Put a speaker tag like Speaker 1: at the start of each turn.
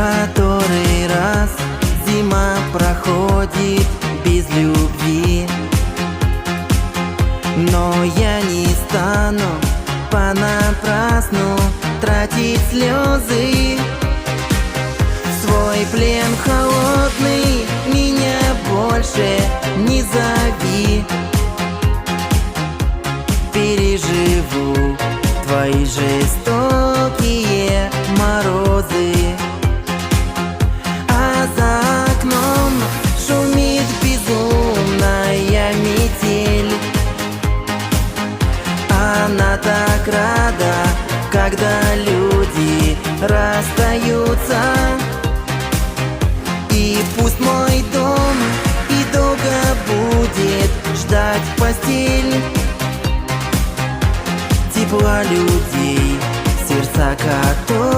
Speaker 1: Который раз зима проходит без любви, но я не стану понапрасну тратить слезы. В свой плен холодный меня больше не зови. Переживу твои жестокие морозы. А за окном шумит безумная метель. Она так рада, когда люди расстаются. И пусть мой дом и долго будет ждать постель. Тепла людей, сердца как то.